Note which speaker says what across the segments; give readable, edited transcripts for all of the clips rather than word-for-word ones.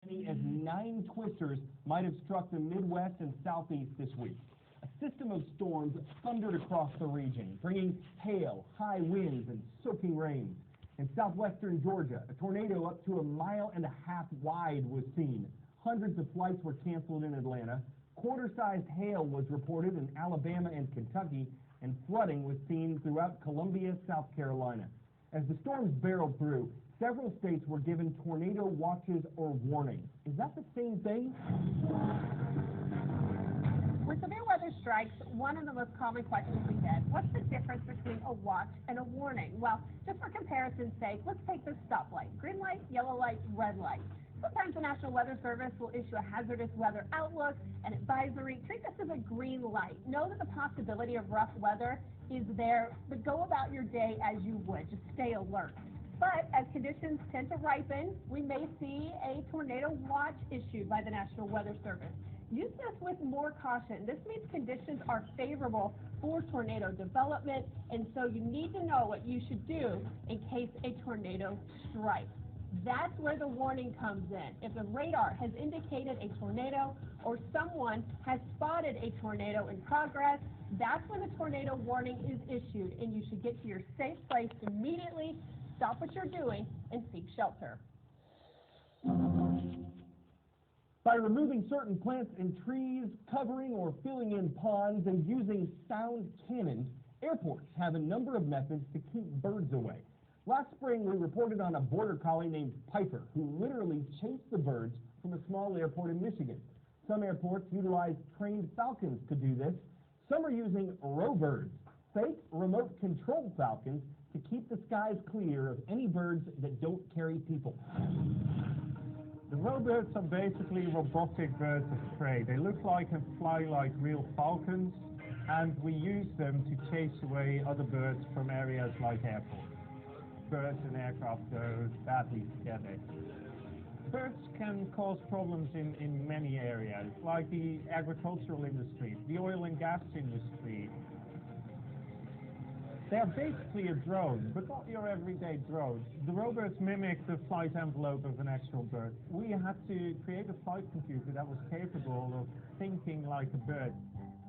Speaker 1: Many as 9 twisters might have struck the Midwest and Southeast this week. A system of storms thundered across the region, bringing hail, high winds, and soaking rain. In southwestern Georgia, a tornado up to 1.5 miles wide was seen. Hundreds of flights were canceled in Atlanta. Quarter-sized hail was reported in Alabama and Kentucky, and flooding was seen throughout Columbia, South Carolina. As the storms barreled through, several states were given tornado watches or warnings. Is that the same thing?
Speaker 2: When severe weather strikes, one of the most common questions we get, what's the difference between a watch and a warning? Well, just for comparison's sake, let's take this stoplight. Green light, yellow light, red light. Sometimes the National Weather Service will issue a hazardous weather outlook, an advisory. Treat this as a green light. Know that the possibility of rough weather is there, but go about your day as you would. Just stay alert. But as conditions tend to ripen, we may see a tornado watch issued by the National Weather Service. Use this with more caution. This means conditions are favorable for tornado development, and so you need to know what you should do in case a tornado strikes. That's where the warning comes in. If the radar has indicated a tornado or someone has spotted a tornado in progress, that's when the tornado warning is issued, and you should get to your safe place immediately, stop what you're doing, and seek shelter.
Speaker 1: By removing certain plants and trees, covering or filling in ponds, and using sound cannons, airports have a number of methods to keep birds away. Last spring, we reported on a border collie named Piper, who literally chased the birds from a small airport in Michigan. Some airports utilize trained falcons to do this. Some are using RoBirds, fake remote-controlled falcons, to keep the skies clear of any birds that don't carry people.
Speaker 3: The RoBirds are basically robotic birds of prey. They look like and fly like real falcons, and we use them to chase away other birds from areas like airports. Birds and aircraft go badly together. Birds can cause problems in many areas, like the agricultural industry, the oil and gas industry. They are basically a drone, but not your everyday drone. The RoBirds mimic the flight envelope of an actual bird. We had to create a flight computer that was capable of thinking like a bird.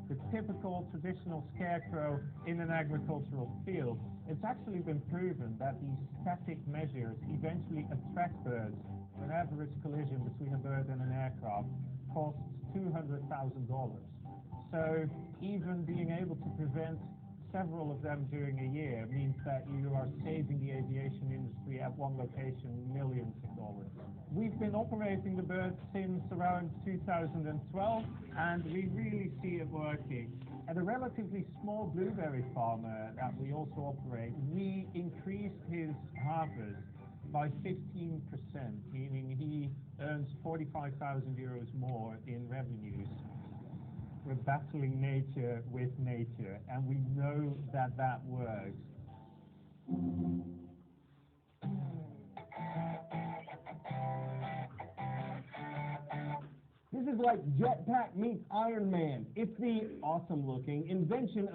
Speaker 3: The typical traditional scarecrow in an agricultural field. It's actually been proven that these static measures eventually attract birds. An average collision between a bird and an aircraft costs $200,000. So even being able to prevent several of them during a year means that you are saving the aviation industry at one location millions of dollars. We've been operating the birds since around 2012, and we really see it working. At a relatively small blueberry farmer that we also operate, we increased his harvest by 15%, meaning he earns 45,000 euros more in revenues. We're battling nature with nature, and we know that that works.
Speaker 1: This is like Jetpack meets Iron Man. It's the awesome-looking invention of